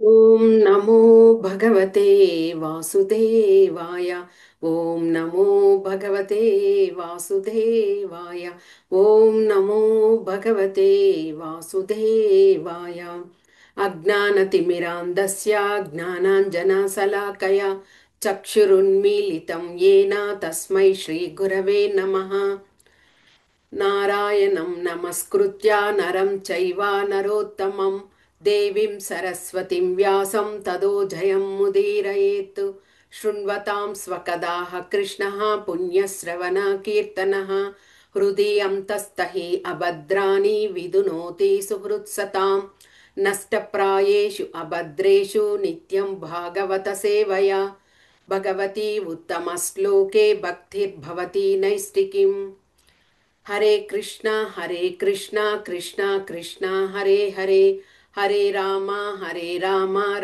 ఓం నమో భగవతే వాసుదేవాయ. ఓం నమో భగవతే వాసుదేవాయ. ఓం నమో భగవతే వాసుదేవాయ. అజ్ఞానతిమిరాంధస్య జ్ఞానాంజనశలాకయ చక్షురున్మీలితం येन తస్మై శ్రీగురవే నమః. నారాయణం నమస్కృత్య నరం చైవ నరోత్తమం దేవీం సరస్వతిం వ్యాసం తదో జయం ముదీరయేత్. శృణ్వతాం స్వకదాః కృష్ణః పుణ్యశ్రవణ కీర్తనః. హృది అంతస్తహి అభద్రాణి విదునోతి సుహృత్సతాం. నష్టప్రాయేషు అభద్రేషు నిత్యం భాగవత సేవయా. భగవతి ఉత్తమ శ్లోకే భక్తిర్భవతి నైష్టికీం. హరే కృష్ణ కృష్ణ కృష్ణ హరే హరే. హరే రామ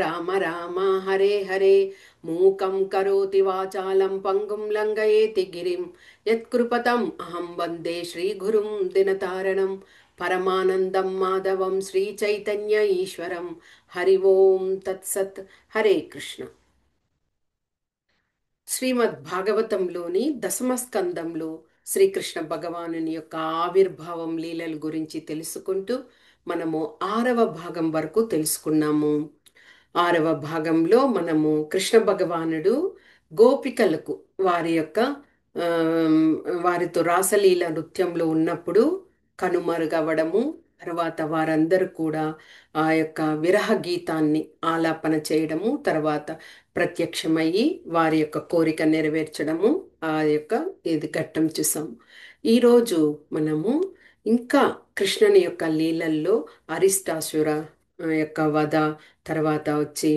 రామ రామ హరే హరే. మూకం కరోతి వాచాలం పంగుం లంఘయేతి గిరిం యత్కృపతం అహం వందే శ్రీగురుం దినతారణం. పరమానందం మాధవం శ్రీ చైతన్య ఈశ్వరం. హరి ఓం తత్సత్. హరే కృష్ణ. శ్రీమద్ భాగవతంలోని దశమ స్కందంలో శ్రీకృష్ణ భగవానుని యొక్క ఆవిర్భావం లీలల గురించి తెలుసుకుంటూ మనము 6వ భాగం వరకు తెలుసుకున్నాము. 6వ భాగంలో మనము కృష్ణ భగవానుడు గోపికలకు వారి యొక్క వారితో రాసలీల నృత్యంలో ఉన్నప్పుడు కనుమరుగవడము, తర్వాత వారందరూ కూడా ఆ యొక్క విరహ గీతాన్ని ఆలాపన చేయడము, తర్వాత ప్రత్యక్షమయ్యి వారి యొక్క కోరిక నెరవేర్చడము, ఆ యొక్క ఇది ఘట్టం చూసాము. ఈరోజు మనము ఇంకా కృష్ణుని యొక్క లీలల్లో అరిష్టాసుర యొక్క వధ, తర్వాత వచ్చి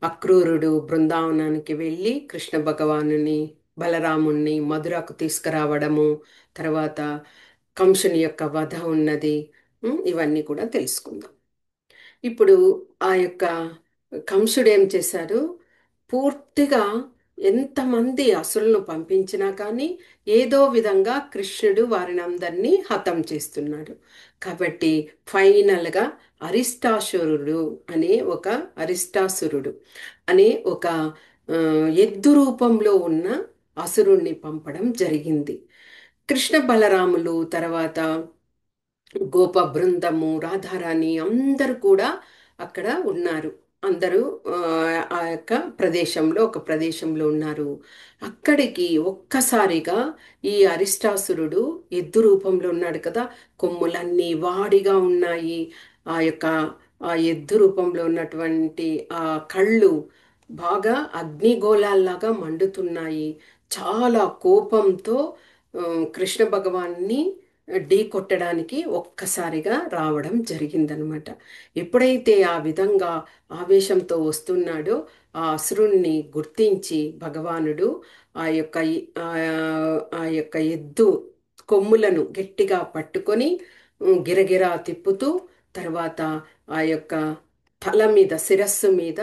అక్రూరుడు బృందావనానికి వెళ్ళి కృష్ణ భగవానుని బలరాముణ్ణి మధురకు తీసుకురావడము, తర్వాత కంసుని యొక్క వధ ఉన్నది. ఇవన్నీ కూడా తెలుసుకుందాం. ఇప్పుడు ఆ యొక్క కంసుడు ఏం చేశారు? పూర్తిగా ఎంతమంది అసురులను పంపించినా కానీ ఏదో విధంగా కృష్ణుడు వారిని అందరినీ హతం చేస్తున్నాడు. కాబట్టి ఫైనల్గా అరిష్టాసురుడు అనే ఒక ఎద్దు రూపంలో ఉన్న అసురుణ్ణి పంపడం జరిగింది. కృష్ణ బలరాములు, తర్వాత గోప బృందము, రాధారాణి అందరూ కూడా అక్కడ ఉన్నారు. అందరూ ఆ యొక్క ఒక ప్రదేశంలో ఉన్నారు. అక్కడికి ఒక్కసారిగా ఈ అరిష్టాసురుడు ఎద్దు రూపంలో ఉన్నాడు కదా, కొమ్ములన్నీ వాడిగా ఉన్నాయి. ఆ ఆ ఎద్దు రూపంలో ఉన్నటువంటి ఆ కళ్ళు బాగా అగ్నిగోళాల్లాగా మండుతున్నాయి. చాలా కోపంతో కృష్ణ భగవాన్ని ఢీ కొట్టడానికి ఒక్కసారిగా రావడం జరిగిందనమాట. ఎప్పుడైతే ఆ విధంగా ఆవేశంతో వస్తున్నాడో ఆ అసురుణ్ణి గుర్తించి భగవానుడు ఆ యొక్క ఆ యొక్క ఎద్దు కొమ్ములను గట్టిగా పట్టుకొని గిరగిరా తిప్పుతూ, తర్వాత ఆ యొక్క తల మీద, శిరస్సు మీద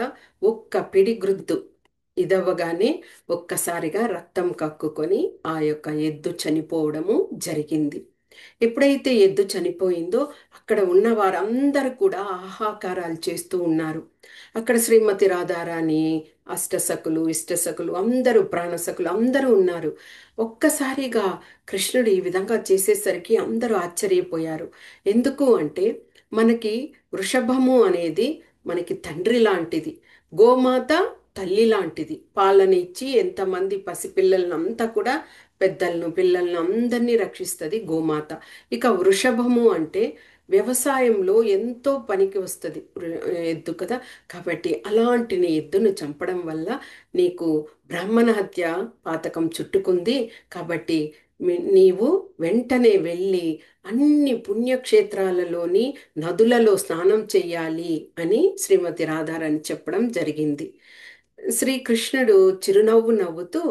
ఒక్క పిడిగ్రుద్దు ఇదవ్వగానే ఒక్కసారిగా రక్తం కక్కుకొని ఆ యొక్క ఎద్దు చనిపోవడము జరిగింది. ఎప్పుడైతే ఎద్దు చనిపోయిందో అక్కడ ఉన్న వారందరూ కూడా ఆహాకారాలు చేస్తూ ఉన్నారు. అక్కడ శ్రీమతి రాధారాణి, అష్టసకులు, ఇష్టసకులు అందరూ, ప్రాణసకులు అందరూ ఉన్నారు. ఒక్కసారిగా కృష్ణుడు ఈ విధంగా చేసేసరికి అందరూ ఆశ్చర్యపోయారు. ఎందుకు అంటే మనకి వృషభము అనేది మనకి తండ్రి లాంటిది, గోమాత తల్లి లాంటిది. పాలన ఇచ్చి ఎంతమంది పసిపిల్లలను అంతా కూడా, పెద్దలను పిల్లలను అందరినీ రక్షిస్తుంది గోమాత. ఇక వృషభము అంటే వ్యవసాయంలో ఎంతో పనికి వస్తుంది ఎద్దు కదా. కాబట్టి అలాంటి నీ ఎద్దును చంపడం వల్ల నీకు బ్రాహ్మణ హత్య పాతకం చుట్టుకుంది. కాబట్టి నీవు వెంటనే వెళ్ళి అన్ని పుణ్యక్షేత్రాలలోని నదులలో స్నానం చెయ్యాలి అని శ్రీమతి రాధారాణి చెప్పడం జరిగింది. శ్రీకృష్ణుడు చిరునవ్వు నవ్వుతూ,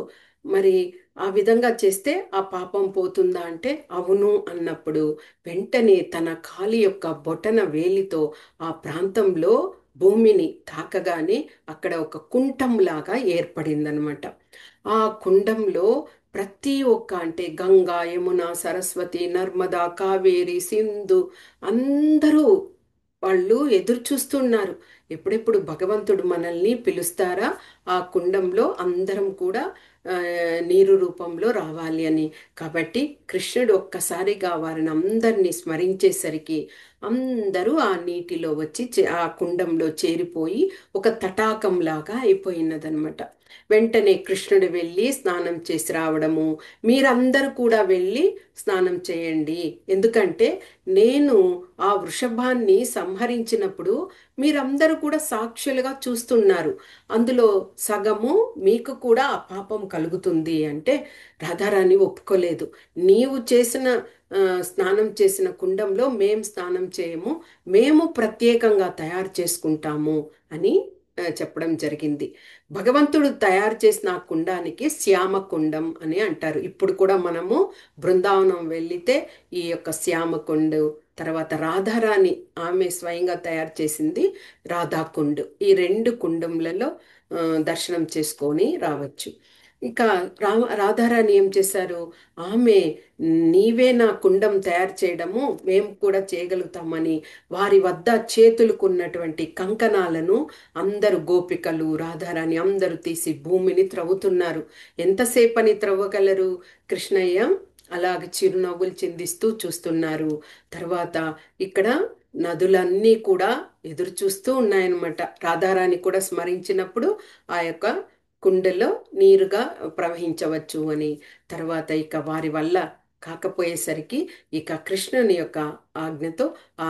మరి ఆ విధంగా చేస్తే ఆ పాపం పోతుందా అంటే అవును అన్నప్పుడు వెంటనే తన కాలి యొక్క బొటన వేలితో ఆ ప్రాంతంలో భూమిని తాకగానే అక్కడ ఒక కుంఠంలాగా ఏర్పడిందనమాట. ఆ కుండంలో ప్రతి ఒక్క, అంటే గంగా, యమున, సరస్వతి, నర్మదా, కావేరి, సింధు అందరూ వాళ్ళు ఎదురు చూస్తున్నారు. ఎప్పుడెప్పుడు భగవంతుడు మనల్ని పిలుస్తారా ఆ కుండంలో అందరం కూడా ఆ, నీరు రూపంలో రావాలి అని. కాబట్టి కృష్ణుడు ఒక్కసారిగా వారిని అందరినీ స్మరించేసరికి అందరూ ఆ నీటిలో వచ్చి ఆ కుండంలో చేరిపోయి ఒక తటాకంలాగా అయిపోయినదనమాట. వెంటనే కృష్ణుడు వెళ్ళి స్నానం చేసి రావడము, మీరందరూ కూడా వెళ్ళి స్నానం చేయండి, ఎందుకంటే నేను ఆ వృషభాన్ని సంహరించినప్పుడు మీరందరూ కూడా సాక్షులుగా చూస్తున్నారు. అందులో సగము మీకు కూడా ఆ పాపం కలుగుతుంది అంటే రాధారాణి ఒప్పుకోలేదు. నీవు చేసిన స్నానం చేసిన కుండంలో మేం స్నానం చేయము, మేము ప్రత్యేకంగా తయారు చేసుకుంటాము అని చెప్పడం జరిగింది. భగవంతుడు తయారు చేసిన ఆ కుండానికి శ్యామ కుండం అని అంటారు. ఇప్పుడు కూడా మనము బృందావనం వెళ్ళితే ఈ యొక్క శ్యామకుండు, తర్వాత రాధారాణి ఆమె స్వయంగా తయారు చేసింది రాధాకుండు, ఈ రెండు కుండములలో దర్శనం చేసుకొని రావచ్చు. ఇక రాధారాణి ఏం చేశారు, ఆమె నీవే నా కుండం తయారు చేయడము మేము కూడా చేయగలుగుతామని వారి వద్ద చేతులకు ఉన్నటువంటి కంకణాలను అందరూ గోపికలు రాధారాణి అందరూ తీసి భూమిని త్రవ్వుతున్నారు. ఎంతసేపని త్రవ్వగలరు? కృష్ణయ్య అలాగ చిరునవ్వులు చిందిస్తూ చూస్తున్నారు. తర్వాత ఇక్కడ నదులన్నీ కూడా ఎదురు చూస్తూ ఉన్నాయన్నమాట. రాధారాణి కూడా స్మరించినప్పుడు ఆ యొక్క కుండలో నీరుగా ప్రవహించవచ్చు అని. తర్వాత ఇక వారి వల్ల కాకపోయేసరికి ఇక కృష్ణుని యొక్క ఆజ్ఞతో ఆ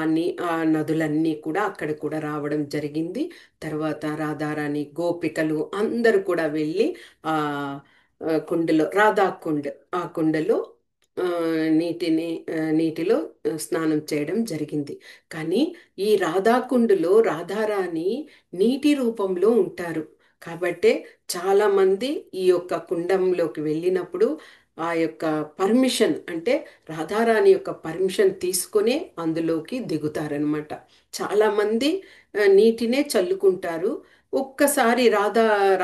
నదులన్నీ కూడా అక్కడ కూడా రావడం జరిగింది. తర్వాత రాధారాణి గోపికలు అందరూ కూడా వెళ్ళి ఆ కుండలో రాధాకుండ్ ఆ కుండలో ఆ, నీటిలో స్నానం చేయడం జరిగింది. కానీ ఈ రాధాకుండులో రాధారాణి నీటి రూపంలో ఉంటారు. కాబట్టే చాలా మంది ఈ యొక్క కుండంలోకి వెళ్ళినప్పుడు ఆ యొక్క పర్మిషన్ అంటే రాధారాణి యొక్క పర్మిషన్ తీసుకునే అందులోకి దిగుతారనమాట. చాలా మంది నీటినే చల్లుకుంటారు. ఒక్కసారి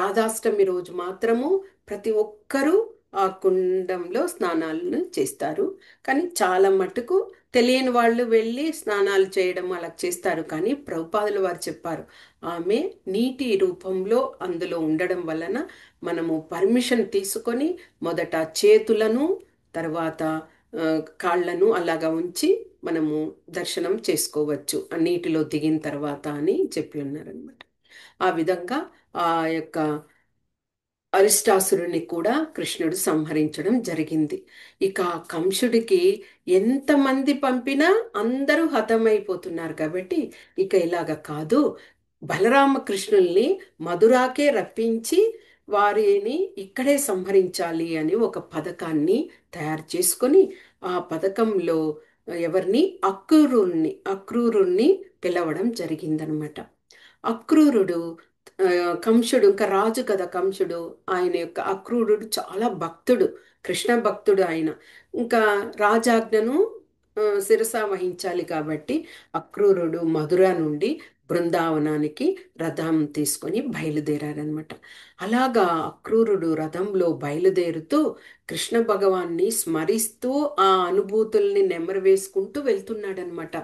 రాధాష్టమి రోజు మాత్రము ప్రతి ఒక్కరూ ఆ కుండంలో స్నానాలను చేస్తారు. కానీ చాలా మటుకు తెలియని వాళ్ళు వెళ్ళి స్నానాలు చేయడం అలా చేస్తారు. కానీ ప్రభుపాదులు వారు చెప్పారు, ఆమె నీటి రూపంలో అందులో ఉండడం వలన మనము పర్మిషన్ తీసుకొని మొదట చేతులను తర్వాత కాళ్ళను అలాగా ఉంచి మనము దర్శనం చేసుకోవచ్చు ఆ నీటిలో దిగిన తర్వాత అని చెప్పి ఉన్నారనమాట. ఆ విధంగా ఆ యొక్క అరిష్టాసురుని కూడా కృష్ణుడు సంహరించడం జరిగింది. ఇక కంసుడికి ఎంతమంది పంపినా అందరూ హతమైపోతున్నారు కాబట్టి ఇక ఇలాగ కాదు, బలరామకృష్ణుల్ని మధురాకే రప్పించి వారిని ఇక్కడే సంహరించాలి అని ఒక పథకాన్ని తయారు చేసుకొని ఆ పథకంలో ఎవరిని అక్రూరుణ్ణి పిలవడం జరిగిందనమాట. అక్రూరుడు కంసుడు ఇంకా రాజు కదా కంసుడు, ఆయన యొక్క అక్రూరుడు చాలా భక్తుడు, కృష్ణ భక్తుడు ఆయన. ఇంకా రాజాజ్ఞను శిరస వహించాలి కాబట్టి అక్రూరుడు మధుర నుండి బృందావనానికి రథం తీసుకొని బయలుదేరారనమాట. అలాగా అక్రూరుడు రథంలో బయలుదేరుతూ కృష్ణ భగవాన్ని స్మరిస్తూ ఆ అనుభూతుల్ని నెమరు వేసుకుంటూ వెళ్తున్నాడనమాట.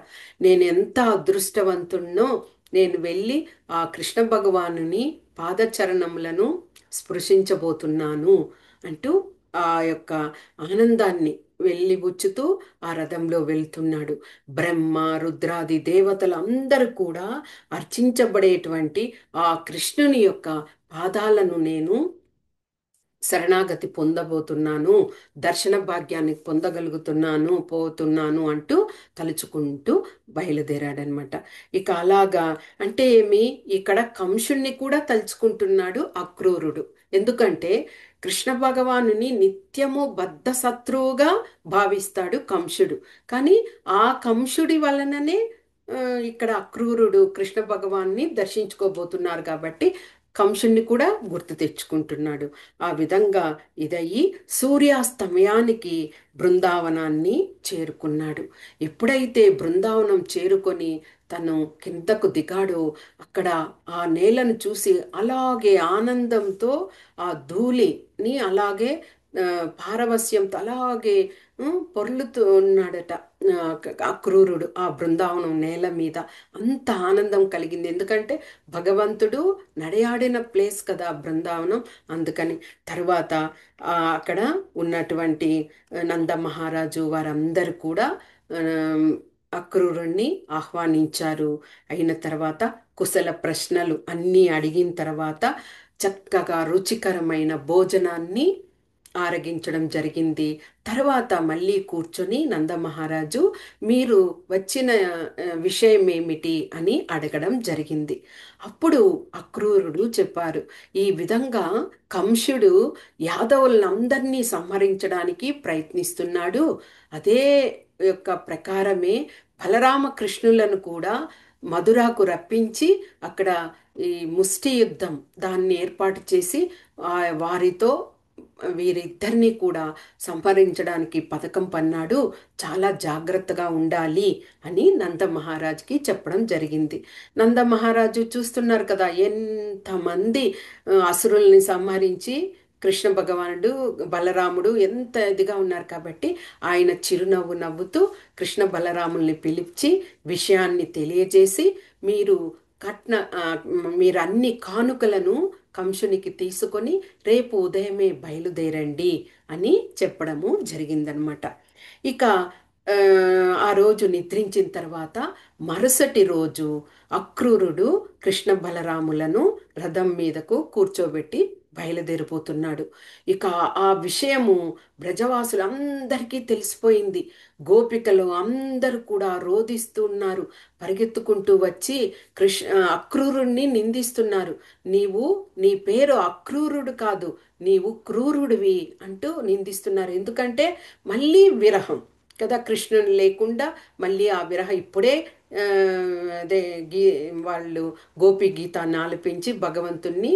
నేను ఎంత అదృష్టవంతుణ్ణో, నేను వెళ్ళి ఆ కృష్ణ భగవానుని పాదచరణములను స్పృశించబోతున్నాను అంటూ ఆ యొక్క ఆనందాన్ని వెళ్ళిబుచ్చుతూ ఆ రథంలో వెళ్తున్నాడు. బ్రహ్మ రుద్రాది దేవతలు అందరూ కూడా అర్చించబడేటువంటి ఆ కృష్ణుని యొక్క పాదాలను నేను శరణాగతి పొందబోతున్నాను, దర్శన భాగ్యాన్ని పోతున్నాను అంటూ తలుచుకుంటూ బయలుదేరాడనమాట. ఇక అలాగా అంటే ఏమి, ఇక్కడ కంసుణ్ణి కూడా తలుచుకుంటున్నాడు అక్రూరుడు. ఎందుకంటే కృష్ణ భగవానుని నిత్యము బద్ధ శత్రువుగా భావిస్తాడు కంసుడు. కానీ ఆ కంసుడి వలననే ఇక్కడ అక్రూరుడు కృష్ణ భగవాన్ని దర్శించుకోబోతున్నారు కాబట్టి కంసుణ్ణి కూడా గుర్తు తెచ్చుకుంటున్నాడు. ఆ విధంగా ఇదయ్యి సూర్యాస్తమయానికి బృందావనాన్ని చేరుకున్నాడు. ఎప్పుడైతే బృందావనం చేరుకొని తను కిందకు దిగాడో అక్కడ ఆ నేలను చూసి అలాగే ఆనందంతో ఆ ధూళిని అలాగే ఆ, పారవస్యంతో అలాగే పొర్లుతూ ఉన్నాడట. అక్రూరుడు ఆ బృందావనం నేల మీద అంత ఆనందం కలిగింది. ఎందుకంటే భగవంతుడు నడయాడిన ప్లేస్ కదా బృందావనం, అందుకని. తర్వాత అక్కడ ఉన్నటువంటి నంద మహారాజు వారందరూ కూడా ఆ, అక్రూరుణ్ణి ఆహ్వానించారు. అయిన తర్వాత కుశల ప్రశ్నలు అన్నీ అడిగిన తర్వాత చక్కగా రుచికరమైన భోజనాన్ని ఆరగించడం జరిగింది. తర్వాత మళ్ళీ కూర్చొని నందమహారాజు మీరు వచ్చిన విషయం ఏమిటి అని అడగడం జరిగింది. అప్పుడు అక్రూరుడు చెప్పారు, ఈ విధంగా కంసుడు యాదవులందరినీ సంహరించడానికి ప్రయత్నిస్తున్నాడు. అదే యొక్క ప్రకారమే బలరామకృష్ణులను కూడా మధురకు రప్పించి అక్కడ ఈ ముష్టి యుద్ధం దాన్ని ఏర్పాటు చేసి వారితో వీరిద్దరినీ కూడా సంహరించడానికి పథకం పన్నాడు. చాలా జాగ్రత్తగా ఉండాలి అని నంద మహారాజుకి చెప్పడం జరిగింది. నంద మహారాజు చూస్తున్నారు కదా ఎంతమంది అసురుల్ని సంహరించి కృష్ణ భగవానుడు బలరాముడు ఎంత ఇదిగా ఉన్నారు కాబట్టి ఆయన చిరునవ్వు నవ్వుతూ కృష్ణ బలరాముల్ని పిలిచి విషయాన్ని తెలియజేసి మీరు కట్న మీరు అన్ని కానుకలను కంసునికి తీసుకొని రేపు ఉదయమే బయలుదేరండి అని చెప్పడము జరిగిందనమాట. ఇక ఆ, ఆ రోజు నిద్రించిన తర్వాత మరుసటి రోజు అక్రూరుడు కృష్ణ బలరాములను రథం మీదకు కూర్చోబెట్టి బయలుదేరిపోతున్నాడు. ఇక ఆ విషయము బ్రజవాసులందరికీ తెలిసిపోయింది. గోపికలు అందరూ కూడా రోదిస్తున్నారు, పరిగెత్తుకుంటూ వచ్చి అక్రూరుణ్ణి నిందిస్తున్నారు. నీవు నీ పేరు అక్రూరుడు కాదు, నీవు క్రూరుడివి అంటూ నిందిస్తున్నారు. ఎందుకంటే మళ్ళీ విరహం కదా, కృష్ణుని లేకుండా మళ్ళీ ఆ విరహం ఇప్పుడే ఆ, అదే గీ వాళ్ళు గోపి గీతాన్ని ఆలపించి భగవంతుణ్ణి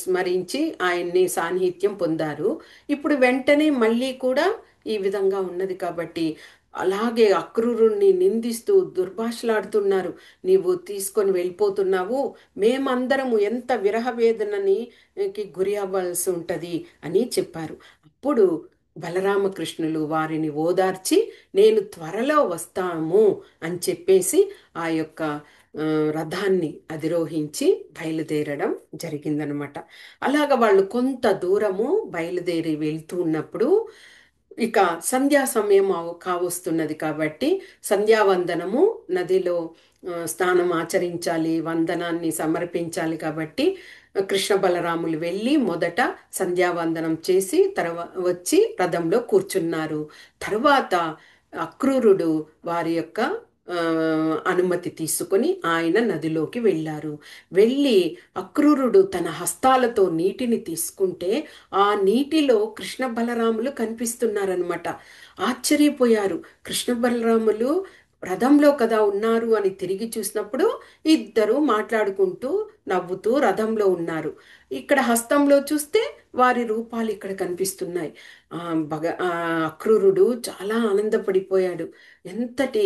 స్మరించి ఆయన్ని సాన్నిహిత్యం పొందారు. ఇప్పుడు వెంటనే మళ్ళీ కూడా ఈ విధంగా ఉన్నది కాబట్టి అలాగే అక్రూరుణ్ణి నిందిస్తూ దుర్భాషలాడుతున్నారు. నీవు తీసుకొని వెళ్ళిపోతున్నావు, మేమందరము ఎంత విరహ వేదనకి గురి అవ్వాల్సి ఉంటుంది అని చెప్పారు. అప్పుడు బలరామకృష్ణులు వారిని ఓదార్చి నేను త్వరలో వస్తాము అని చెప్పేసి ఆ యొక్క రథాన్ని అధిరోహించి బయలుదేరడం జరిగిందనమాట. అలాగ వాళ్ళు కొంత దూరము బయలుదేరి వెళ్తూ ఉన్నప్పుడు ఇక సంధ్యా సమయం కావస్తున్నది కాబట్టి సంధ్యావందనము నదిలో స్నానం ఆచరించాలి, వందనాన్ని సమర్పించాలి కాబట్టి కృష్ణ బలరాములు వెళ్ళి మొదట సంధ్యావందనం చేసి వచ్చి రథంలో కూర్చున్నారు. తర్వాత అక్రూరుడు వారి యొక్క అనుమతి తీసుకొని ఆయన నదిలోకి వెళ్ళారు. వెళ్ళి అక్రూరుడు తన హస్తాలతో నీటిని తీసుకుంటే ఆ నీటిలో కృష్ణ బలరాములు కనిపిస్తున్నారనమాట. ఆశ్చర్యపోయారు. కృష్ణ బలరాములు రథంలో కదా ఉన్నారు అని తిరిగి చూసినప్పుడు ఇద్దరు మాట్లాడుకుంటూ నవ్వుతూ రథంలో ఉన్నారు. ఇక్కడ హస్తంలో చూస్తే వారి రూపాలు ఇక్కడ కనిపిస్తున్నాయి. అక్రూరుడు చాలా ఆనందపడిపోయాడు. ఎంతటి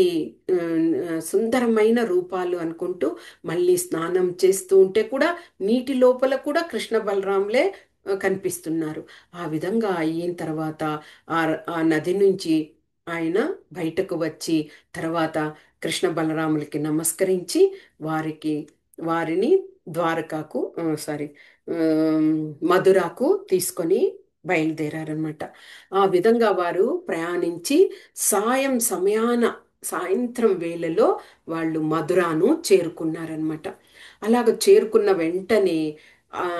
సుందరమైన రూపాలు అనుకుంటూ మళ్ళీ స్నానం చేస్తూ ఉంటే కూడా నీటి లోపల కూడా కృష్ణ బలరాములే కనిపిస్తున్నారు. ఆ విధంగా అయిన తర్వాత ఆ నది నుంచి ఆయన బయటకు వచ్చి తర్వాత కృష్ణ బలరాములకి నమస్కరించి వారిని ద్వారకాకు సారీ మధురకు తీసుకొని బయలుదేరారనమాట. ఆ విధంగా వారు ప్రయాణించి సాయంత్రం వేళలో వాళ్ళు మధురాను చేరుకున్నారనమాట. అలాగ చేరుకున్న వెంటనే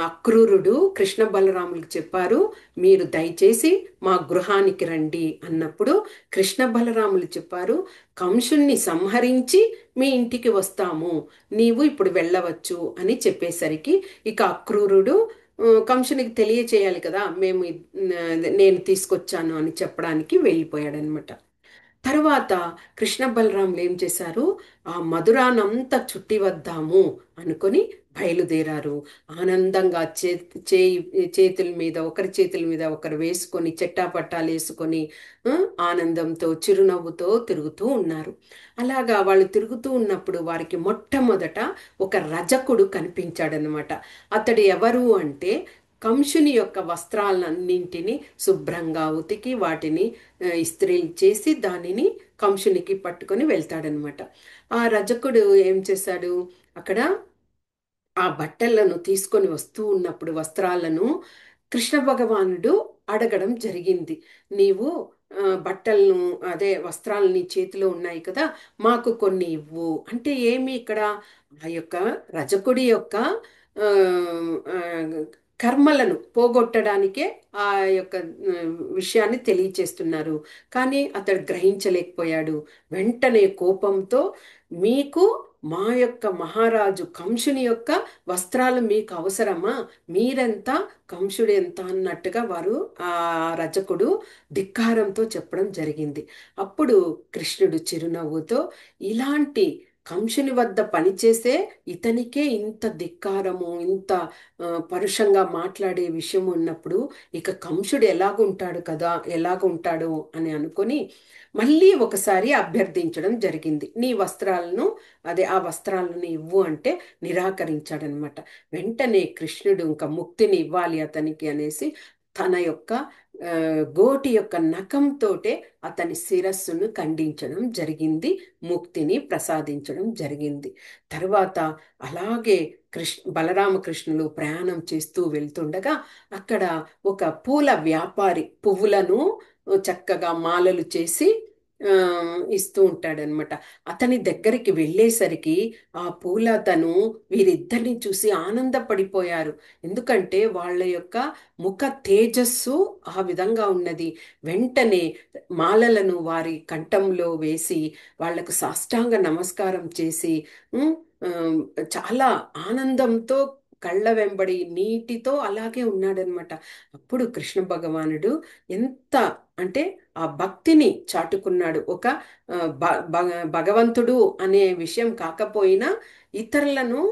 అక్రూరుడు కృష్ణ బలరాములకు చెప్పారు, మీరు దయచేసి మా గృహానికి రండి అన్నప్పుడు కృష్ణ బలరాములు చెప్పారు, కంసుణ్ణి సంహరించి మీ ఇంటికి వస్తాము, నీవు ఇప్పుడు వెళ్ళవచ్చు అని చెప్పేసరికి ఇక అక్రూరుడు కంసునికి తెలియచేయాలి కదా, నేను తీసుకొచ్చాను అని చెప్పడానికి వెళ్ళిపోయాడనమాట. తర్వాత కృష్ణ బలరాములు ఏం చేశారు, ఆ మధురానంతా చుట్టి వద్దాము అనుకొని బయలుదేరారు. ఆనందంగా చేతుల మీద ఒకరి చేతుల మీద ఒకరు వేసుకొని చెట్టాపట్టాలు వేసుకొని ఆనందంతో చిరునవ్వుతో తిరుగుతూ ఉన్నారు. అలాగా వాళ్ళు తిరుగుతూ ఉన్నప్పుడు వారికి మొట్టమొదట ఒక రజకుడు కనిపించాడనమాట. అతడు ఎవరు అంటే కంసుని యొక్క వస్త్రాలన్నింటినీ శుభ్రంగా ఉతికి వాటిని ఇస్త్రీ చేసి దానిని కంసునికి పట్టుకొని వెళ్తాడనమాట. ఆ రజకుడు ఏం చేశాడు, అక్కడ ఆ బట్టలను తీసుకొని వస్తూ ఉన్నప్పుడు వస్త్రాలను కృష్ణ భగవానుడు అడగడం జరిగింది. నీవు బట్టలను, అదే వస్త్రాలు నీ చేతిలో ఉన్నాయి కదా, మాకు కొన్ని ఇవ్వు అంటే ఏమి ఇక్కడ ఆ యొక్క రజకుడి యొక్క ఆ, ఆ, కర్మలను పోగొట్టడానికే ఆ యొక్క ఆ, విషయాన్ని తెలియచేస్తున్నారు. కానీ అతడు గ్రహించలేకపోయాడు. వెంటనే కోపంతో, మీకు మా యొక్క మహారాజు కంసుని యొక్క వస్త్రాలు మీకు అవసరమా, మీరెంత కంసుడు ఎంత అన్నట్టుగా వారు ఆ రజకుడు ధిక్కారంతో చెప్పడం జరిగింది. అప్పుడు కృష్ణుడు చిరునవ్వుతో, ఇలాంటి కంసుని వద్ద పనిచేసే ఇతనికే ఇంత ధిక్కారము, ఇంత పరుషంగా మాట్లాడే విషయం ఉన్నప్పుడు ఇక కంసుడు ఎలాగుంటాడు కదా, ఎలాగుంటాడు అని అనుకొని మళ్ళీ ఒకసారి అభ్యర్థించడం జరిగింది. నీ వస్త్రాలను, అదే ఆ వస్త్రాలను ఇవ్వు అంటే నిరాకరించాడనమాట. వెంటనే కృష్ణుడు ఇంకా ముక్తిని ఇవ్వాలి అతనికి అనేసి తన యొక్క ఆ, గోటి యొక్క నఖంతోటే అతని శిరస్సును ఖండించడం జరిగింది, ముక్తిని ప్రసాదించడం జరిగింది. తర్వాత అలాగే బలరామకృష్ణులు ప్రయాణం చేస్తూ వెళ్తుండగా అక్కడ ఒక పూల వ్యాపారి పువ్వులను చక్కగా మాలలు చేసి ఆ, ఇస్తూ ఉంటాడనమాట. అతని దగ్గరికి వెళ్ళేసరికి ఆ పూలతను వీరిద్దరిని చూసి ఆనందపడిపోయారు. ఎందుకంటే వాళ్ళ యొక్క ముఖ తేజస్సు ఆ విధంగా ఉన్నది. వెంటనే మాలలను వారి కంఠంలో వేసి వాళ్లకు సాష్టాంగ నమస్కారం చేసి ఉమ్, ఆ, చాలా ఆనందంతో కళ్ళ వెంబడి నీటితో అలాగే ఉన్నాడనమాట. అప్పుడు కృష్ణ భగవానుడు ఎంత అంటే ఆ భక్తిని చాటుకున్నాడు. ఒక ఆ, భగవంతుడు అనే విషయం కాకపోయినా ఇతరులను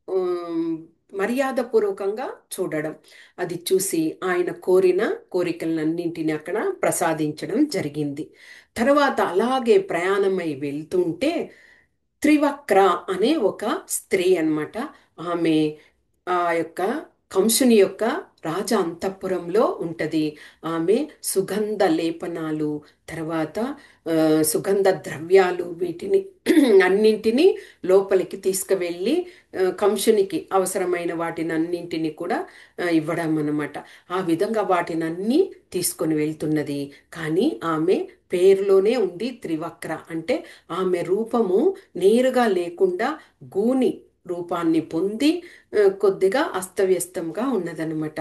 ఉమ్, మర్యాదపూర్వకంగా చూడడం, అది చూసి ఆయన కోరిన కోరికలన్నింటినీ అక్కడ ప్రసాదించడం జరిగింది. తర్వాత అలాగే ప్రయాణమై వెళ్తుంటే త్రివక్ర అనే ఒక స్త్రీ అన్నమాట. ఆమె ఆ యొక్క కంసుని యొక్క రాజ అంతఃపురంలో ఉంటది. ఆమె సుగంధ లేపనాలు, తర్వాత సుగంధ ద్రవ్యాలు, వీటిని అన్నింటినీ లోపలికి తీసుకువెళ్ళి కంసునికి అవసరమైన వాటిని అన్నింటినీ కూడా ఇవ్వడం అన్నమాట. ఆ విధంగా వాటినన్నీ తీసుకొని వెళ్తున్నది. కానీ ఆమె పేరులోనే ఉంది త్రివక్ర అంటే ఆమె రూపము నేరుగా లేకుండా గూని రూపాన్ని పొంది కొద్దిగా అస్తవ్యస్తంగా ఉన్నదనమాట.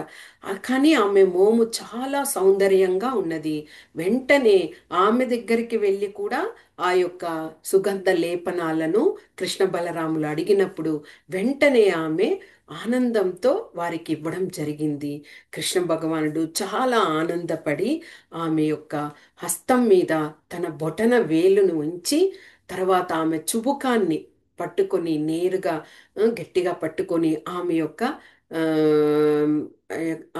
కానీ ఆమె మోము చాలా సౌందర్యంగా ఉన్నది. వెంటనే ఆమె దగ్గరికి వెళ్ళి కూడా ఆ యొక్క సుగంధ లేపనాలను కృష్ణ బలరాములు అడిగినప్పుడు వెంటనే ఆమె ఆనందంతో వారికి ఇవ్వడం జరిగింది. కృష్ణ భగవానుడు చాలా ఆనందపడి ఆమె యొక్క హస్తం మీద తన బొటన వేలును ఉంచి తర్వాత ఆమె చుబుకాన్ని పట్టుకొని నేరుగా గట్టిగా పట్టుకొని ఆమె యొక్క ఆ,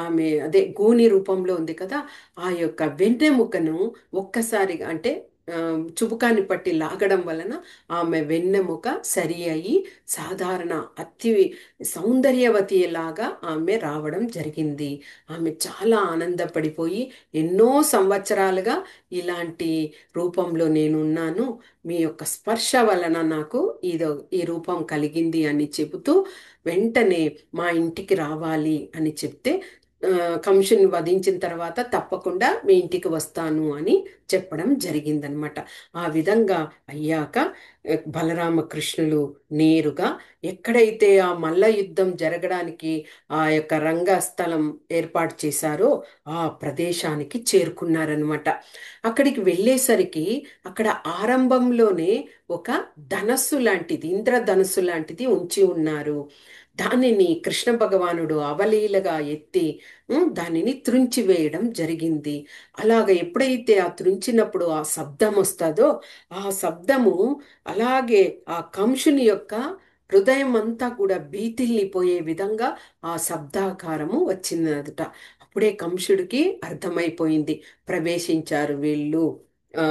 ఆమె అదే గూని రూపంలో ఉంది కదా, ఆ యొక్క వెన్నెముకను ఒక్కసారిగా అంటే చుబుకాన్ని పట్టి లాగడం వలన ఆమె వెన్నెముక సరి అయి సాధారణ అతి సౌందర్యవతి లాగా ఆమె రావడం జరిగింది. ఆమె చాలా ఆనందపడిపోయి, ఎన్నో సంవత్సరాలుగా ఇలాంటి రూపంలో నేనున్నాను, మీ యొక్క స్పర్శ వలన నాకు ఈ రూపం కలిగింది అని చెబుతూ వెంటనే మా ఇంటికి రావాలి అని చెప్తే కంసుని వధించిన తర్వాత తప్పకుండా మీ ఇంటికి వస్తాను అని చెప్పడం జరిగిందనమాట. ఆ విధంగా అయ్యాక బలరామకృష్ణులు నేరుగా ఎక్కడైతే ఆ మల్ల యుద్ధం జరగడానికి ఆ యొక్క రంగస్థలం ఏర్పాటు చేశారో ఆ ప్రదేశానికి చేరుకున్నారనమాట. అక్కడికి వెళ్ళేసరికి అక్కడ ఆరంభంలోనే ఒక ధనస్సు లాంటిది, ఇంద్రధనస్సు లాంటిది ఉంచి ఉన్నారు. దానిని కృష్ణ భగవానుడు అవలీలగా ఎత్తి దానిని త్రుంచివేయడం జరిగింది. అలాగ ఎప్పుడైతే ఆ త్రుంచినప్పుడు ఆ శబ్దం వస్తుందో ఆ శబ్దము అలాగే ఆ కంసుని యొక్క హృదయం అంతా కూడా బీతిల్లిపోయే విధంగా ఆ శబ్దాకారము వచ్చిందట. అప్పుడే కంసుడికి అర్థమైపోయింది, ప్రవేశించారు వీళ్ళు ఆ,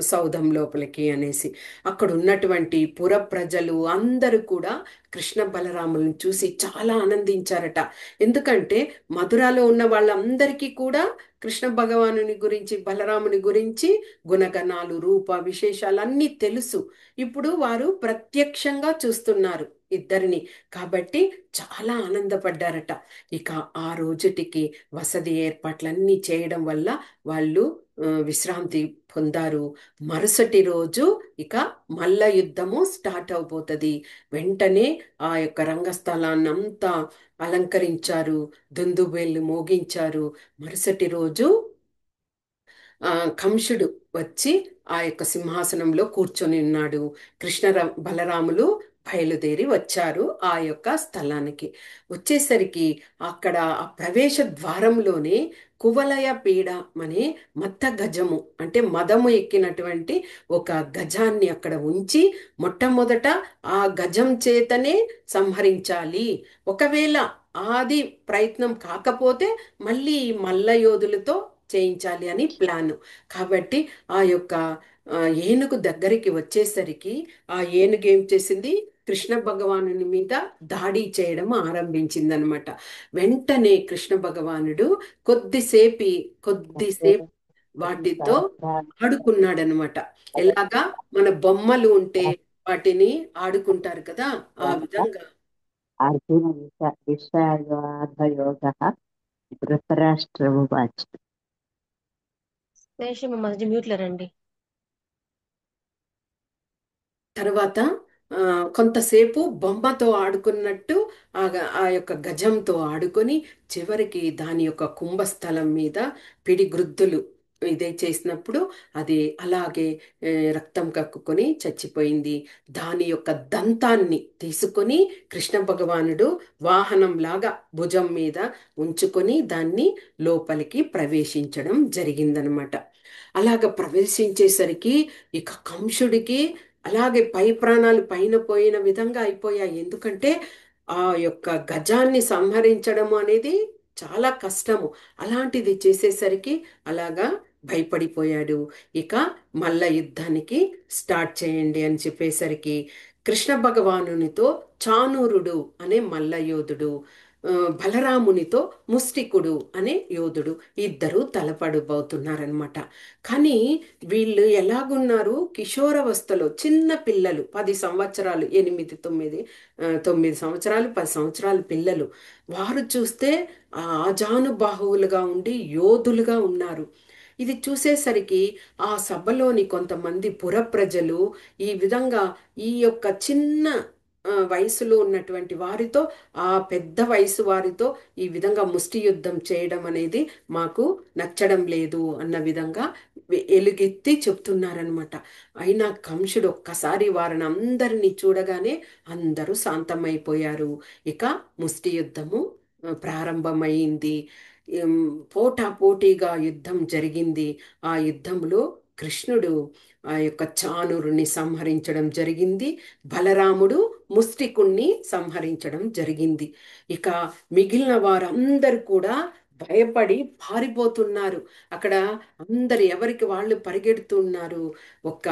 సౌధం లోపలికి అనేసి అక్కడ ఉన్నటువంటి పుర ప్రజలు అందరూ కూడా కృష్ణ బలరాములను చూసి చాలా ఆనందించారట. ఎందుకంటే మధురలో ఉన్న వాళ్ళందరికీ కూడా కృష్ణ భగవానుని గురించి, బలరాముని గురించి గుణగణాలు, రూప విశేషాలు అన్నీ తెలుసు. ఇప్పుడు వారు ప్రత్యక్షంగా చూస్తున్నారు ఇద్దరిని. కాబట్టి చాలా ఆనందపడ్డారట. ఇక ఆ రోజుటికి వసతి ఏర్పాట్లన్నీ చేయడం వల్ల వాళ్ళు విశ్రాంతి పొందారు. మరుసటి రోజు ఇక మల్ల యుద్ధము స్టార్ట్ అవబోతుంది. వెంటనే ఆ యొక్క రంగస్థలాన్ని అంతా అలంకరించారు, దుందుబేళ్ళు మోగించారు. మరుసటి రోజు ఆ కంసుడు వచ్చి ఆ యొక్క సింహాసనంలో కూర్చొని ఉన్నాడు. బలరాములు బయలుదేరి వచ్చారు ఆ యొక్క స్థలానికి. వచ్చేసరికి అక్కడ ఆ ప్రవేశ ద్వారంలోనే కువలయ పీడ అనే మత్త గజము అంటే మదము ఎక్కినటువంటి ఒక గజాన్ని అక్కడ ఉంచి మొట్టమొదట ఆ గజం చేతనే సంహరించాలి. ఒకవేళ ఆది ప్రయత్నం కాకపోతే మళ్ళీ ఈ మల్ల యోధులతో చేయించాలి అని ప్లాన్. కాబట్టి ఆ యొక్క ఏనుగు దగ్గరికి వచ్చేసరికి ఆ ఏనుగు ఏం చేసింది, కృష్ణ భగవానుని మీద దాడి చేయడం ఆరంభించిందనమాట. వెంటనే కృష్ణ భగవానుడు కొద్దిసేపు వాటితో ఆడుకున్నాడనమాట. ఎలాగా మన బొమ్మలు ఉంటే వాటిని ఆడుకుంటారు కదా, ఆ విధంగా. अर्जुन विषादाभयोगः धृतराष्ट्र उवाच। శేషం మధ్య మ్యూట్లో రండి. తర్వాత ఆ, కొంతసేపు బొమ్మతో ఆడుకున్నట్టు ఆ యొక్క గజంతో ఆడుకొని చివరికి దాని యొక్క కుంభస్థలం మీద పిడిగ్రుద్దులు ఇదే చేసినప్పుడు అది అలాగే రక్తం కక్కుకొని చచ్చిపోయింది. దాని యొక్క దంతాన్ని తీసుకొని కృష్ణ భగవానుడు వాహనంలాగా భుజం మీద ఉంచుకొని దాన్ని లోపలికి ప్రవేశించడం జరిగిందనమాట. అలాగ ప్రవేశించేసరికి ఇక కంసుడికి అలాగే పై ప్రాణాలు పైన పోయిన విధంగా అయిపోయాయి. ఎందుకంటే ఆ యొక్క గజాన్ని సంహరించడం అనేది చాలా కష్టము. అలాంటిది చేసేసరికి అలాగా భయపడిపోయాడు. ఇక మల్ల యుద్ధానికి స్టార్ట్ చేయండి అని చెప్పేసరికి కృష్ణ భగవానునితో చానూరుడు అనే మల్ల యోధుడు, బలరామునితో ముష్టికుడు అనే యోధుడు ఇద్దరు తలపడబోతున్నారనమాట. కానీ వీళ్ళు ఎలాగున్నారు, కిషోరవస్థలో చిన్న పిల్లలు, 10 సంవత్సరాలు, 9 సంవత్సరాలు 10 సంవత్సరాలు పిల్లలు. వారు చూస్తే ఆజానుబాహువులుగా ఉండి యోధులుగా ఉన్నారు. ఇది చూసేసరికి ఆ సభలోని కొంతమంది పుర ప్రజలు ఈ విధంగా ఈ యొక్క చిన్న వయసులో ఉన్నటువంటి వారితో ఆ పెద్ద వయసు వారితో ఈ విధంగా ముష్టి యుద్ధం చేయడం అనేది మాకు నచ్చడం లేదు అన్న విధంగా ఎలుగెత్తి చెప్తున్నారనమాట. అయినా కంసుడు ఒక్కసారి వారిని అందరినీ చూడగానే అందరూ శాంతమైపోయారు. ఇక ముష్టి యుద్ధము ప్రారంభమైంది. ఏం, పోటాపోటీగా యుద్ధం జరిగింది. ఆ యుద్ధంలో కృష్ణుడు ఆ యొక్క చాణురుని సంహరించడం జరిగింది. బలరాముడు ముష్టికుణ్ణి సంహరించడం జరిగింది. ఇక మిగిలిన వారందరూ కూడా భయపడి పారిపోతున్నారు. అక్కడ అందరు ఎవరికి వాళ్ళు పరిగెడుతున్నారు. ఒక్క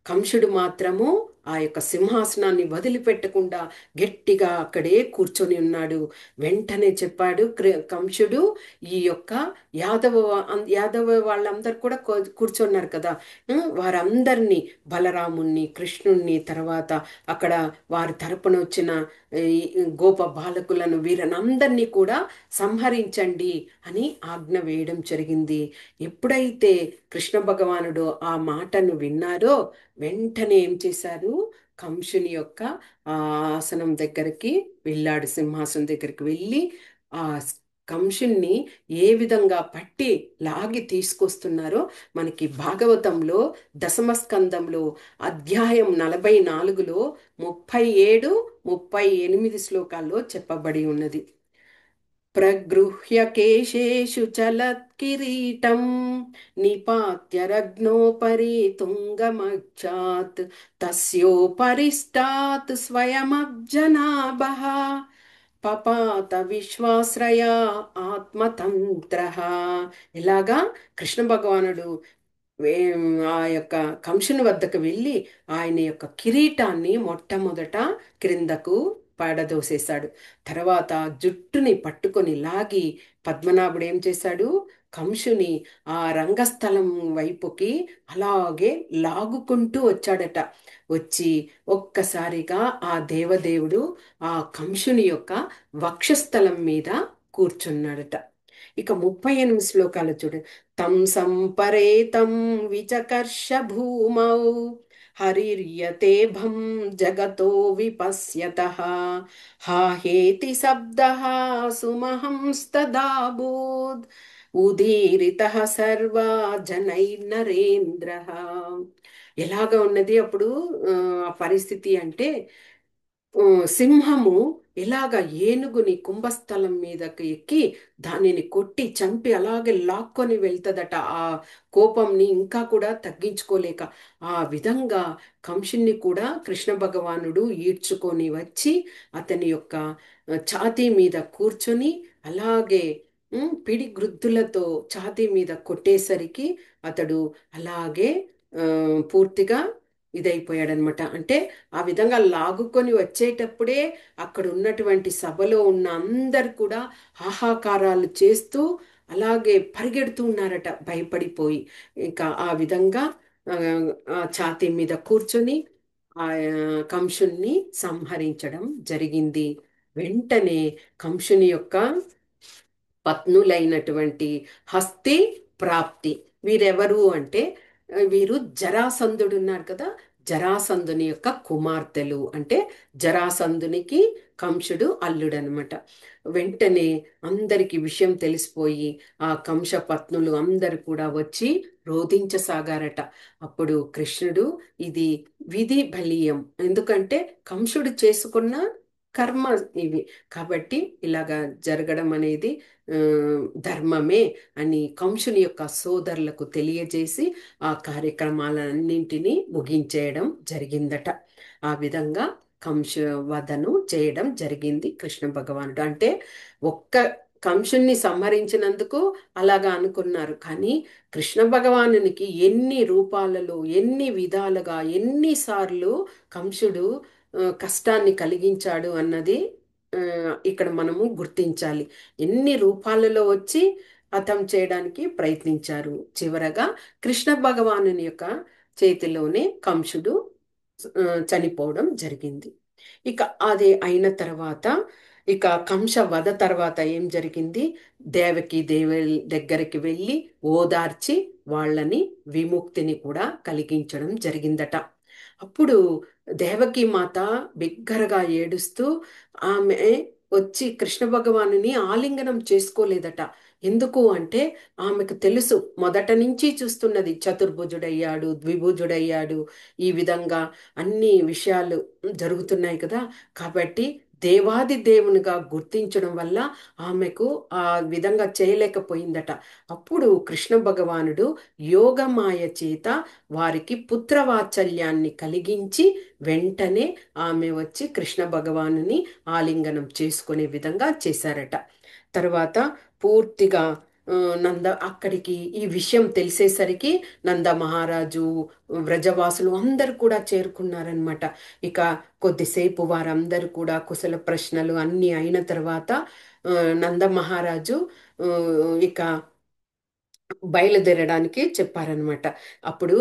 కంసుడు మాత్రము ఆ యొక్క సింహాసనాన్ని వదిలిపెట్టకుండా గట్టిగా అక్కడే కూర్చొని ఉన్నాడు. వెంటనే చెప్పాడు కంసుడు, ఈ యొక్క యాదవ వాళ్ళందరూ కూడా కూర్చున్నారు కదా, వారందరినీ, బలరాముణ్ణి, కృష్ణుణ్ణి, తర్వాత అక్కడ వారి తరపున వచ్చిన ఈ గోప బాలకులను, వీరనందరినీ కూడా సంహరించండి అని ఆజ్ఞ వేయడం జరిగింది. ఎప్పుడైతే కృష్ణ భగవానుడు ఆ మాటను విన్నారో వెంటనే ఏం చేశారు, కంసుని యొక్క ఆ ఆసనం దగ్గరికి వెళ్ళాడు. సింహాసనం దగ్గరికి వెళ్ళి ఆ కంసుని ఏ విధంగా పట్టి లాగి తీసుకొస్తున్నారో మనకి భాగవతంలో దశమస్కందంలో అధ్యాయం 44లో 37, 38 శ్లోకాల్లో చెప్పబడి ఉన్నది. ప్రగృహ్య కేశేషు చలత్కిరీటం నిపాత్య రగ్నోపరి తుంగమక్షాత్ తస్యోపరిష్టాత్ స్వయమబ్జనాభః పపాత విశ్వాశ్రయ ఆత్మతంత్ర. ఇలాగా కృష్ణ భగవానుడు ఆ యొక్క కంసుని వద్దకు వెళ్ళి ఆయన యొక్క కిరీటాన్ని మొట్టమొదట క్రిందకు పడదోసేశాడు. తర్వాత జుట్టుని పట్టుకొని లాగి పద్మనాభుడు ఏం చేశాడు, కంసుని ఆ రంగస్థలం వైపుకి అలాగే లాగుకుంటూ వచ్చాడట. వచ్చి ఒక్కసారిగా ఆ దేవదేవుడు ఆ కంసుని యొక్క వక్షస్థలం మీద కూర్చున్నాడట. ఇక 38 శ్లోకాలు చూడండి. తం సంపరేతం విచకర్ష భూమౌ హరిర్యతేభం జగతో విపశ్యతః హాహేతి శబ్దః సుమహంస్తదాబోధ్ ఉదీరితః సర్వా జనైర్నరేంద్రః. ఎలాగ ఉన్నది అప్పుడు ఆ పరిస్థితి అంటే, సింహము ఎలాగ ఏనుగుని కుంభస్థలం మీదకి ఎక్కి దానిని కొట్టి చంపి అలాగే లాక్కొని వెళ్తదట, ఆ కోపంని ఇంకా కూడా తగ్గించుకోలేక. ఆ విధంగా కంసుని కూడా కృష్ణ భగవానుడు ఈడ్చుకొని వచ్చి అతని యొక్క ఛాతీ మీద కూర్చొని అలాగే పిడి గ్రుద్దులతో ఛాతీ మీద కొట్టేసరికి అతడు అలాగే ఆ, పూర్తిగా ఇదైపోయాడనమాట. అంటే ఆ విధంగా లాగుకొని వచ్చేటప్పుడే అక్కడ ఉన్నటువంటి సభలో ఉన్న అందరు కూడా హాహాకారాలు చేస్తూ అలాగే పరిగెడుతూ ఉన్నారట భయపడిపోయి. ఇంకా ఆ విధంగా ఆ, ఆ ఛాతీ మీద కూర్చొని ఆ కంసుని సంహరించడం జరిగింది. వెంటనే కంసుని యొక్క పత్నులైనటువంటి హస్తి, ప్రాప్తి, వీరెవరు అంటే వీరు జరాసంధుడు ఉన్నారు కదా, జరాసంధుని యొక్క కుమార్తెలు. అంటే జరాసంధునికి కంసుడు అల్లుడనమాట. వెంటనే అందరికి విషయం తెలిసిపోయి ఆ కంస పత్నులు అందరు కూడా వచ్చి రోధించసాగారట. అప్పుడు కృష్ణుడు, ఇది విధి బలీయం, ఎందుకంటే కంసుడు చేసుకున్న కర్మ ఇవి, కాబట్టి ఇలాగా జరగడం అనేది ఆ, ధర్మమే అని కంసుని యొక్క సోదరులకు తెలియజేసి ఆ కార్యక్రమాలన్నింటినీ ముగించేయడం జరిగిందట. ఆ విధంగా కంస వధను చేయడం జరిగింది కృష్ణ భగవానుడు. అంటే ఒక్క కంసుని సంహరించినందుకు అలాగా అనుకున్నారు, కానీ కృష్ణ భగవానునికి ఎన్ని రూపాలలో ఎన్ని విధాలుగా ఎన్నిసార్లు కంసుడు కష్టాన్ని కలిగించాడు అన్నది ఆ, ఇక్కడ మనము గుర్తించాలి. ఎన్ని రూపాలలో వచ్చి హతం చేయడానికి ప్రయత్నించారు. చివరగా కృష్ణ భగవానుని యొక్క చేతిలోనే కంసుడు చనిపోవడం జరిగింది. ఇక అది అయిన తర్వాత, ఇక కంస వధ తర్వాత ఏం జరిగింది, దేవకి దగ్గరికి వెళ్ళి ఓదార్చి వాళ్ళని విముక్తిని కూడా కలిగించడం జరిగిందట. అప్పుడు దేవకి మాత బిగ్గరగా ఏడుస్తూ ఆమె వచ్చి కృష్ణ భగవానుని ఆలింగనం చేసుకోలేదట. ఎందుకు అంటే ఆమెకు తెలుసు, మొదట నుంచి చూస్తున్నది, చతుర్భుజుడయ్యాడు, ద్విభుజుడయ్యాడు, ఈ విధంగా అన్ని విషయాలు జరుగుతున్నాయి కదా. కాబట్టి దేవాది దేవునిగా గుర్తించడం వల్ల ఆమెకు ఆ విధంగా చేయలేకపోయిందట. అప్పుడు కృష్ణ భగవానుడు యోగమాయ చేత వారికి పుత్రవాత్సల్యాన్ని కలిగించి వెంటనే ఆమె వచ్చి కృష్ణ భగవానుని ఆలింగనం చేసుకునే విధంగా చేశారట. తర్వాత పూర్తిగా నంద అక్కడికి ఈ విషయం తెలిసేసరికి నంద మహారాజు, వ్రజవాసులు అందరు కూడా చేరుకున్నారనమాట. ఇక కొద్దిసేపు వారందరూ కూడా కుశల ప్రశ్నలు అన్నీ అయిన తర్వాత ఆ, నంద మహారాజు ఆ, ఇక బయలుదేరడానికి చెప్పారనమాట. అప్పుడు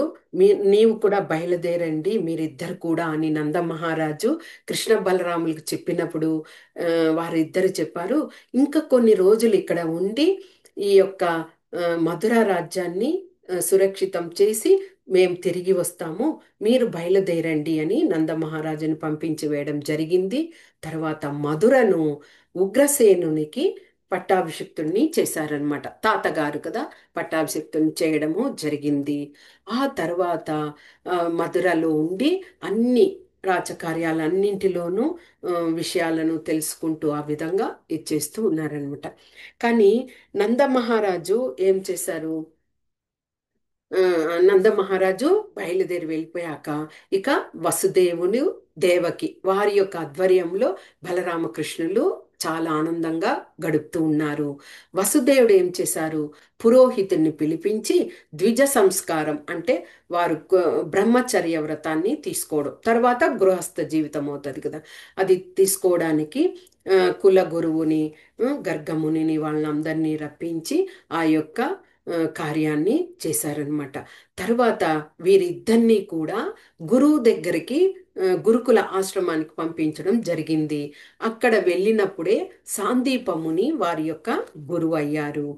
నీవు కూడా బయలుదేరండి మీరిద్దరు కూడా అని నంద మహారాజు కృష్ణ బలరాములకు చెప్పినప్పుడు వారిద్దరు చెప్పారు, ఇంకా కొన్ని రోజులు ఇక్కడ ఉండి ఈ యొక్క మధుర రాజ్యాన్ని సురక్షితం చేసి మేము తిరిగి వస్తాము, మీరు బయలుదేరండి అని నంద మహారాజుని పంపించి వేయడం జరిగింది. తర్వాత మధురను ఉగ్రసేనునికి పట్టాభిషిక్తుణ్ణి చేశారనమాట. తాతగారు కదా, పట్టాభిషిక్తుని చేయడము జరిగింది. ఆ తర్వాత మధురలో ఉండి అన్ని రాజకార్యాలన్నింటిలోనూ విషయాలను తెలుసుకుంటూ ఆ విధంగా ఇచ్చేస్తూ ఉన్నారనమాట. కానీ నంద మహారాజు ఏం చేశారు, ఆ, నంద మహారాజు బయలుదేరి వెళ్ళిపోయాక ఇక వసుదేవుని, దేవకి వారి యొక్క ఆధ్వర్యంలో బలరామకృష్ణులు చాలా ఆనందంగా గడుపుతూ ఉన్నారు. వసుదేవుడు ఏం చేశారు? పురోహితుడిని పిలిపించి ద్విజ సంస్కారం అంటే వారు బ్రహ్మచర్య వ్రతాన్ని తీసుకోవడం, తర్వాత గృహస్థ జీవితం అవుతుంది కదా, అది తీసుకోవడానికి కుల గురువుని, గర్గమునిని వాళ్ళందరినీ రప్పించి ఆ యొక్క కార్యాన్ని చేశారనమాట. తర్వాత వీరిద్దరినీ కూడా గురువు దగ్గరికి, గురుకుల ఆశ్రమానికి పంపించడం జరిగింది. అక్కడ వెళ్ళినప్పుడే సాందీపముని వారి యొక్క గురువు అయ్యారు.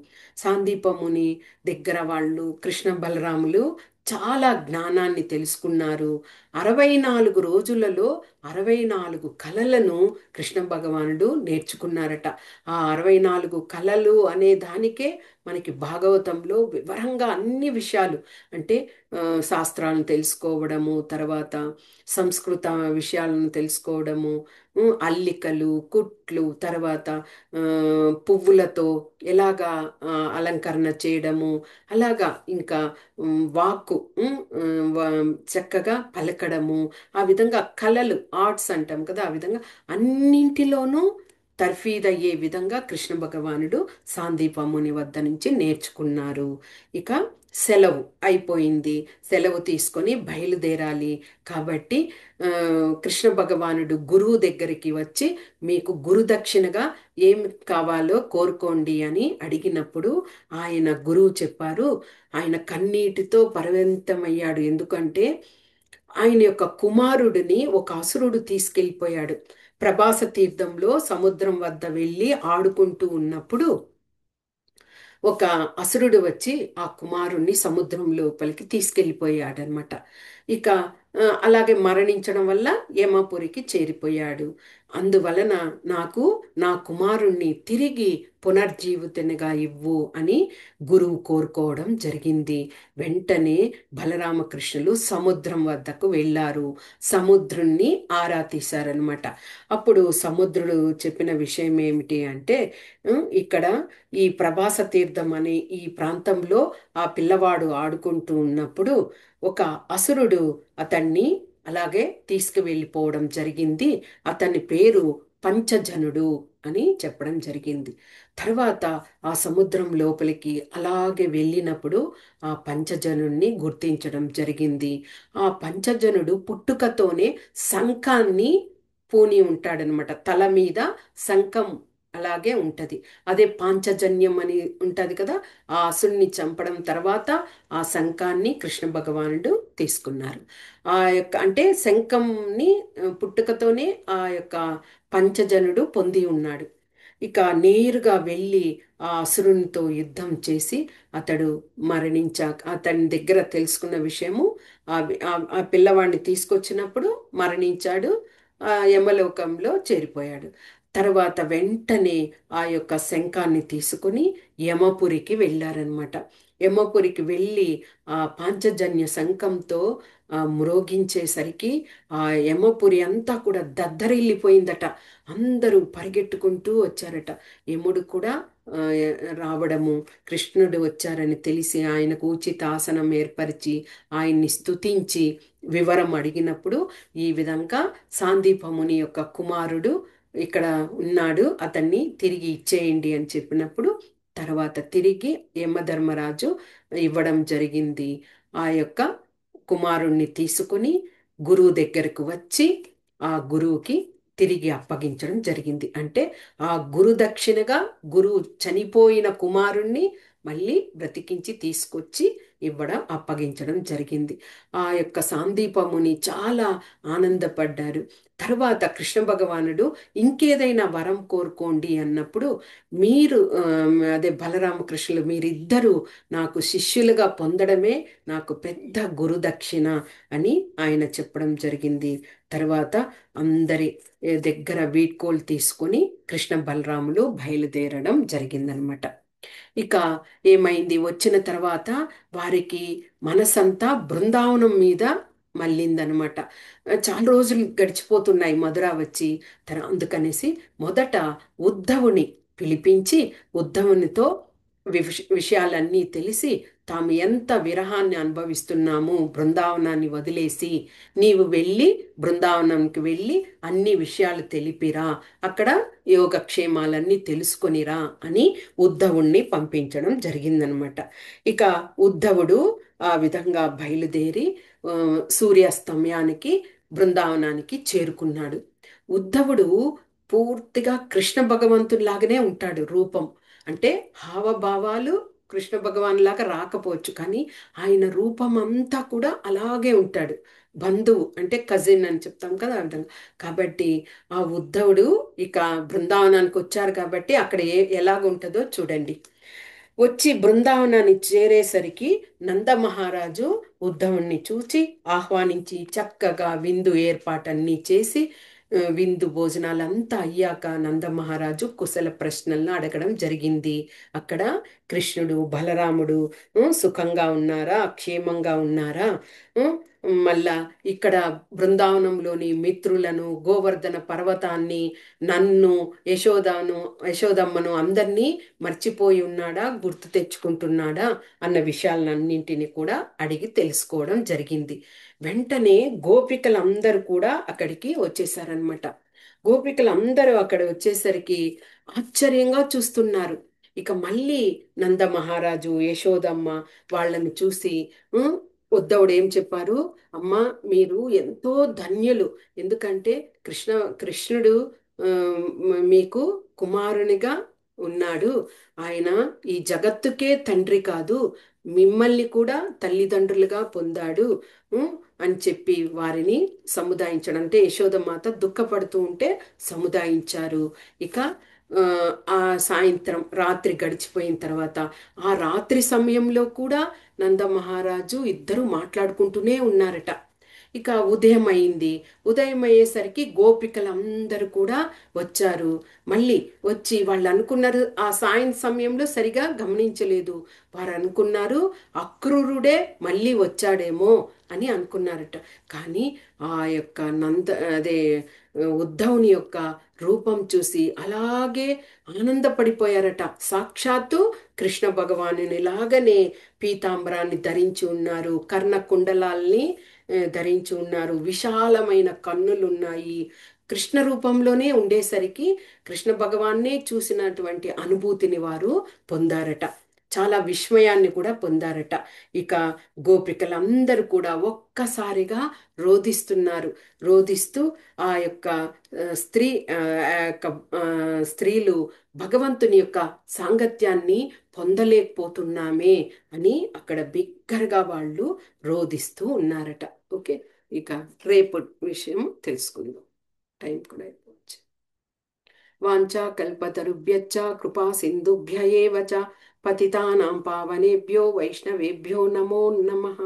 సాందీపముని దగ్గర వాళ్ళు కృష్ణ బలరాములు చాలా జ్ఞానాన్ని తెలుసుకున్నారు. 64 రోజులలో 64 కళలను కృష్ణ భగవానుడు నేర్చుకున్నారట. ఆ 64 కళలు అనే దానికే మనకి భాగవతంలో వివరంగా అన్ని విషయాలు, అంటే శాస్త్రాలను తెలుసుకోవడము, తర్వాత సంస్కృత విషయాలను తెలుసుకోవడము, అల్లికలు, కుట్లు, తర్వాత ఆ, పువ్వులతో ఎలాగా అలంకరణ చేయడము, అలాగా ఇంకా వాక్కు, చక్కగా పలకడము, ఆ విధంగా కళలు, ఆర్ట్స్ అంటాం కదా, ఆ విధంగా అన్నింటిలోనూ తర్ఫీదయ్యే విధంగా కృష్ణ భగవానుడు సాందీపముని వద్ద నుంచి నేర్చుకున్నారు. ఇక సెలవు అయిపోయింది, సెలవు తీసుకొని బయలుదేరాలి. కాబట్టి ఆ, కృష్ణ భగవానుడు గురువు దగ్గరికి వచ్చి మీకు గురుదక్షిణగా ఏం కావాలో కోరుకోండి అని అడిగినప్పుడు ఆయన గురువు చెప్పారు. ఆయన కన్నీటితో పరవంతమయ్యాడు. ఎందుకంటే ఆయన యొక్క కుమారుడిని ఒక అసురుడు తీసుకెళ్ళిపోయాడు. ప్రభాస తీర్థంలో సముద్రం వద్ద వెళ్ళి ఆడుకుంటూ ఉన్నప్పుడు ఒక అసురుడు వచ్చి ఆ కుమారుణ్ణి సముద్రం లోపలికి తీసుకెళ్ళిపోయాడనమాట. ఇక అలాగే మరణించడం వల్ల యమపురికి చేరిపోయాడు. అందువలన నాకు నా కుమారుణ్ణి తిరిగి పునర్జీవితునిగా ఇవ్వు అని గురువు కోరుకోవడం జరిగింది. వెంటనే బలరామకృష్ణులు సముద్రం వద్దకు వెళ్ళారు. సముద్రుణ్ణి ఆరా తీశారనమాట. అప్పుడు సముద్రుడు చెప్పిన విషయం ఏమిటి అంటే, ఇక్కడ ఈ ప్రభాస తీర్థం అనే ఈ ప్రాంతంలో ఆ పిల్లవాడు ఆడుకుంటూ ఉన్నప్పుడు ఒక అసురుడు అతన్ని అలాగే తీసుకువెళ్ళిపోవడం జరిగింది. అతని పేరు పంచజనుడు అని చెప్పడం జరిగింది. తర్వాత ఆ సముద్రం లోపలికి అలాగే వెళ్ళినప్పుడు ఆ పంచజనుణ్ణి గుర్తించడం జరిగింది. ఆ పంచజనుడు పుట్టుకతోనే శంఖాన్ని పూని ఉంటాడనమాట. తల మీద శంఖం అలాగే ఉంటది. అదే పాంచజన్యం అని ఉంటది కదా, ఆ అసురుని చంపడం తర్వాత ఆ శంఖాన్ని కృష్ణ భగవానుడు తీసుకున్నారు. ఆ యొక్క అంటే శంఖంని పుట్టుకతోనే ఆ యొక్క పంచజనుడు పొంది ఉన్నాడు. ఇక నేరుగా వెళ్ళి ఆ అసురునితో యుద్ధం చేసి అతడు మరణించాక అతని దగ్గర తెలుసుకున్న విషయము, ఆ పిల్లవాడిని తీసుకొచ్చినప్పుడు మరణించాడు, ఆ యమలోకంలో చేరిపోయాడు. తర్వాత వెంటనే ఆ యొక్క శంఖాన్ని తీసుకుని యమపురికి వెళ్ళారనమాట. యమపురికి వెళ్ళి ఆ పాంచజన్య శంఖంతో మ్రోగించేసరికి ఆ యమపురి అంతా కూడా దద్దరిల్లిపోయిందట. అందరూ పరిగెట్టుకుంటూ వచ్చారట. యముడు కూడా ఆ, రావడము, కృష్ణుడు వచ్చారని తెలిసి ఆయనకు ఉచిత ఆసనం ఏర్పరిచి ఆయన్ని స్తుతించి వివరం అడిగినప్పుడు ఈ విధంగా సాందీపముని యొక్క కుమారుడు ఇక్కడ ఉన్నాడు, అతన్ని తిరిగి ఇచ్చేయండి అని చెప్పినప్పుడు తర్వాత తిరిగి యమధర్మరాజు ఇవ్వడం జరిగింది. ఆ యొక్క కుమారుణ్ణి తీసుకుని గురువు దగ్గరకు వచ్చి ఆ గురువుకి తిరిగి అప్పగించడం జరిగింది. అంటే ఆ గురు దక్షిణగా గురువు చనిపోయిన కుమారుణ్ణి మళ్ళీ బ్రతికించి తీసుకొచ్చి ఇవ్వడం, అప్పగించడం జరిగింది. ఆ యొక్క సాందీపముని చాలా ఆనందపడ్డారు. తర్వాత కృష్ణ భగవానుడు ఇంకేదైనా వరం కోరుకోండి అన్నప్పుడు మీరు అదే బలరామకృష్ణులు మీరిద్దరూ నాకు శిష్యులుగా పొందడమే నాకు పెద్ద గురుదక్షిణ అని ఆయన చెప్పడం జరిగింది. తర్వాత అందరి దగ్గర వీడ్కోలు తీసుకొని కృష్ణ బలరాములు బయలుదేరడం జరిగిందనమాట. ఇక ఏమైంది, వచ్చిన తర్వాత వారికి మనసంతా బృందావనం మీద మళ్ళిందనమాట. చాలా రోజులు గడిచిపోతున్నాయి మధుర వచ్చి. అందుకనేసి మొదట ఉద్ధవుని పిలిపించి ఉద్ధవునితో విషయాలన్నీ తెలిసి తాము ఎంత విరహాన్ని అనుభవిస్తున్నాము బృందావనాన్ని వదిలేసి, నీవు వెళ్ళి బృందావనంకి వెళ్ళి అన్ని విషయాలు తెలిపిరా, అక్కడ యోగక్షేమాలన్నీ తెలుసుకొనిరా అని ఉద్ధవుణ్ణి పంపించడం జరిగిందనమాట. ఇక ఉద్ధవుడు ఆ విధంగా బయలుదేరి ఆ, సూర్యాస్తమయానికి బృందావనానికి చేరుకున్నాడు. ఉద్ధవుడు పూర్తిగా కృష్ణ భగవంతుడిలాగానే ఉంటాడు రూపం. అంటే హావభావాలు కృష్ణ భగవాన్ లాగా రాకపోవచ్చు, కానీ ఆయన రూపం అంతా కూడా అలాగే ఉంటాడు. బంధువు అంటే కజిన్ అని చెప్తాం కదా ఆ విధంగా. కాబట్టి ఆ ఉద్ధవుడు ఇక బృందావనానికి వచ్చారు కాబట్టి అక్కడ ఎలాగుంటుందో చూడండి. వచ్చి బృందావనాన్ని చేరేసరికి నందమహారాజు ఉద్ధవుణ్ణి చూచి ఆహ్వానించి చక్కగా విందు ఏర్పాటన్నీ చేసి విందు భోజనాలంతా అయ్యాక నందమహారాజు కుశల ప్రశ్నలను అడగడం జరిగింది. అక్కడ కృష్ణుడు బలరాముడు సుఖంగా ఉన్నారా, క్షేమంగా ఉన్నారా, ఉం, మళ్ళా ఇక్కడ బృందావనంలోని మిత్రులను, గోవర్ధన పర్వతాన్ని, నన్ను, యశోదమ్మను అందరినీ మర్చిపోయి ఉన్నాడా, గుర్తు తెచ్చుకుంటున్నాడా అన్న విషయాలన్నింటినీ కూడా అడిగి తెలుసుకోవడం జరిగింది. వెంటనే గోపికలందరూ కూడా అక్కడికి వచ్చేసారనమాట. గోపికలందరూ అక్కడ వచ్చేసరికి ఆశ్చర్యంగా చూస్తున్నారు. ఇక మళ్ళీ నంద మహారాజు యశోదమ్మ వాళ్ళని చూసి "ఉం, ఉద్ధవుడు ఏం చెప్పారు, అమ్మా మీరు ఎంతో ధన్యులు. ఎందుకంటే కృష్ణుడు ఆ, మీకు కుమారునిగా ఉన్నాడు. ఆయన ఈ జగత్తుకే తండ్రి కాదు, మిమ్మల్ని కూడా తల్లిదండ్రులుగా పొందాడు ఉం, అని చెప్పి వారిని సముదాయించడం, అంటే యశోదమాత దుఃఖపడుతూ ఉంటే సముదాయించారు. ఇక ఆ ఆ సాయంత్రం రాత్రి గడిచిపోయిన తర్వాత ఆ రాత్రి సమయంలో కూడా నందమహారాజు ఇద్దరు మాట్లాడుకుంటూనే ఉన్నారట. ఇక ఉదయం అయింది. ఉదయం అయ్యేసరికి గోపికలందరూ కూడా వచ్చారు. మళ్ళీ వచ్చి వాళ్ళు అనుకున్నారు, ఆ సాయం సమయంలో సరిగా గమనించలేదు. వారు అనుకున్నారు అక్రూరుడే మళ్ళీ వచ్చాడేమో అని అనుకున్నారట. కానీ ఆ యొక్క అదే ఉద్ధవుని యొక్క రూపం చూసి అలాగే ఆనందపడిపోయారట. సాక్షాత్తు కృష్ణ భగవానుని లాగానే పీతాంబరాన్ని ధరించి ఉన్నారు, కర్ణ కుండలాల్ని ధరించి ఉన్నారు, విశాలమైన కన్నులు ఉన్నాయి. కృష్ణ రూపంలోనే ఉండేసరికి కృష్ణ భగవాన్నే చూసినటువంటి అనుభూతిని వారు పొందారట. చాలా విస్మయాన్ని కూడా పొందారట. ఇక గోపికలందరూ కూడా ఒక్కసారిగా రోదిస్తున్నారు. రోదిస్తూ ఆ యొక్క స్త్రీ ఆ యొక్క స్త్రీలు భగవంతుని యొక్క సాంగత్యాన్ని పొందలేకపోతున్నామే అని అక్కడ బిగ్గరగా వాళ్ళు రోదిస్తూ ఉన్నారట. ఓకే, ఇక రేపు విషయం తెలుసుకుందాం. టైం కూడా అయిపోవచ్చు. వాంఛా కల్పతరుభ్యశ్చ కృపా సింధుభ్య ఏవ చ పతితానాం పావనేభ్యో వైష్ణవేభ్యో నమో నమః.